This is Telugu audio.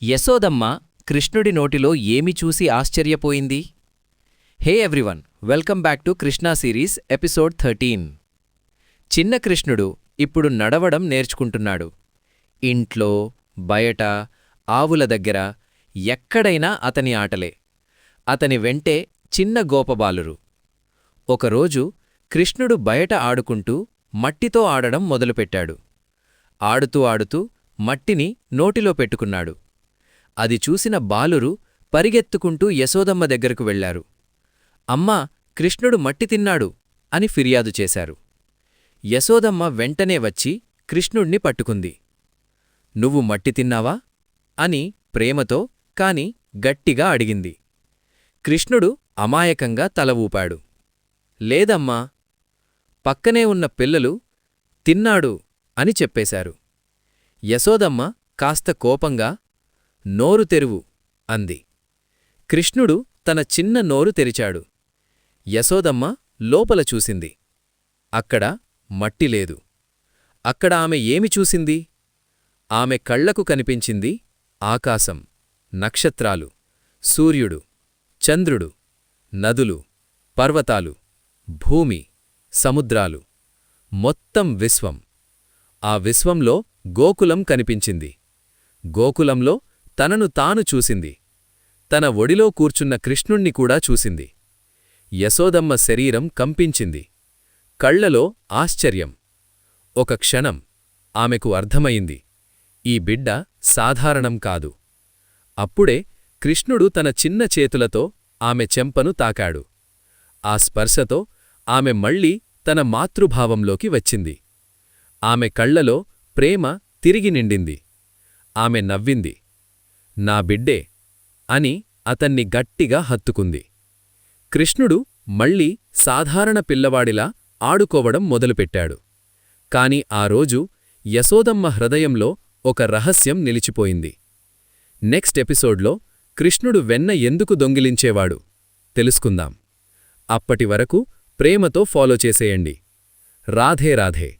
యశోదమ్మ కృష్ణుడి నోటిలో ఏమి చూసి ఆశ్చర్యపోయింది? హే everyone, welcome back to Krishna series episode 13. చిన్న కృష్ణుడు ఇప్పుడు నడవడం నేర్చుకుంటున్నాడు. ఇంట్లో, బయట, ఆవుల దగ్గర ఎక్కడైనా అతని ఆటలే. అతని వెంటే చిన్న గోపబాలురు. ఒకరోజు కృష్ణుడు బయట ఆడుకుంటూ మట్టితో ఆడడం మొదలుపెట్టాడు. ఆడుతూ ఆడుతూ మట్టిని నోటిలో పెట్టుకున్నాడు. అది చూసిన బాలురు పరిగెత్తుకుంటూ యశోదమ్మ దగ్గరకు వెళ్లారు. అమ్మా, కృష్ణుడు మట్టి తిన్నాడు అని ఫిర్యాదు చేశారు. యశోదమ్మ వెంటనే వచ్చి కృష్ణుణ్ణి పట్టుకుంది. నువ్వు మట్టి తిన్నావా అని ప్రేమతో కాని గట్టిగా అడిగింది. కృష్ణుడు అమాయకంగా తల ఊపాడు. లేదమ్మా, పక్కనే ఉన్న పిల్లలు తిన్నాడు అని చెప్పేశారు. యశోదమ్మ కాస్త కోపంగా నోరు తెరువు అంది. కృష్ణుడు తన చిన్న నోరు తెరిచాడు. యశోదమ్మ లోపల చూసింది. అక్కడ మట్టి లేదు. అక్కడ ఆమె ఏమి చూసింది? ఆమె కళ్లకు కనిపించింది ఆకాశం, నక్షత్రాలు, సూర్యుడు, చంద్రుడు, నదులు, పర్వతాలు, భూమి, సముద్రాలు, మొత్తం విశ్వం. ఆ విశ్వంలో గోకులం కనిపించింది. గోకులంలో తనను తాను చూసింది. తన ఒడిలో కూర్చున్న కృష్ణుణ్ణి కూడా చూసింది. యశోదమ్మ శరీరం కంపించింది. కళ్లలో ఆశ్చర్యం. ఒక క్షణం ఆమెకు అర్థమయింది, ఈ బిడ్డ సాధారణం కాదు. అప్పుడే కృష్ణుడు తన చిన్న చేతులతో ఆమె చెంపను తాకాడు. ఆ స్పర్శతో ఆమె మళ్లీ తన మాతృభావంలోకి వచ్చింది. ఆమె కళ్లలో ప్రేమ తిరిగి నిండింది. ఆమె నవ్వింది. నా బిడ్డే అని అతన్ని గట్టిగా హత్తుకుంది. కృష్ణుడు మళ్లీ సాధారణ పిల్లవాడిలా ఆడుకోవడం మొదలుపెట్టాడు. కాని ఆ రోజు యశోదమ్మ హృదయంలో ఒక రహస్యం నిలిచిపోయింది. నెక్స్ట్ ఎపిసోడ్లో కృష్ణుడు వెన్న ఎందుకు దొంగిలించేవాడు తెలుసుకుందాం. అప్పటివరకు ప్రేమతో ఫాలో చేసేయండి. రాధే రాధే.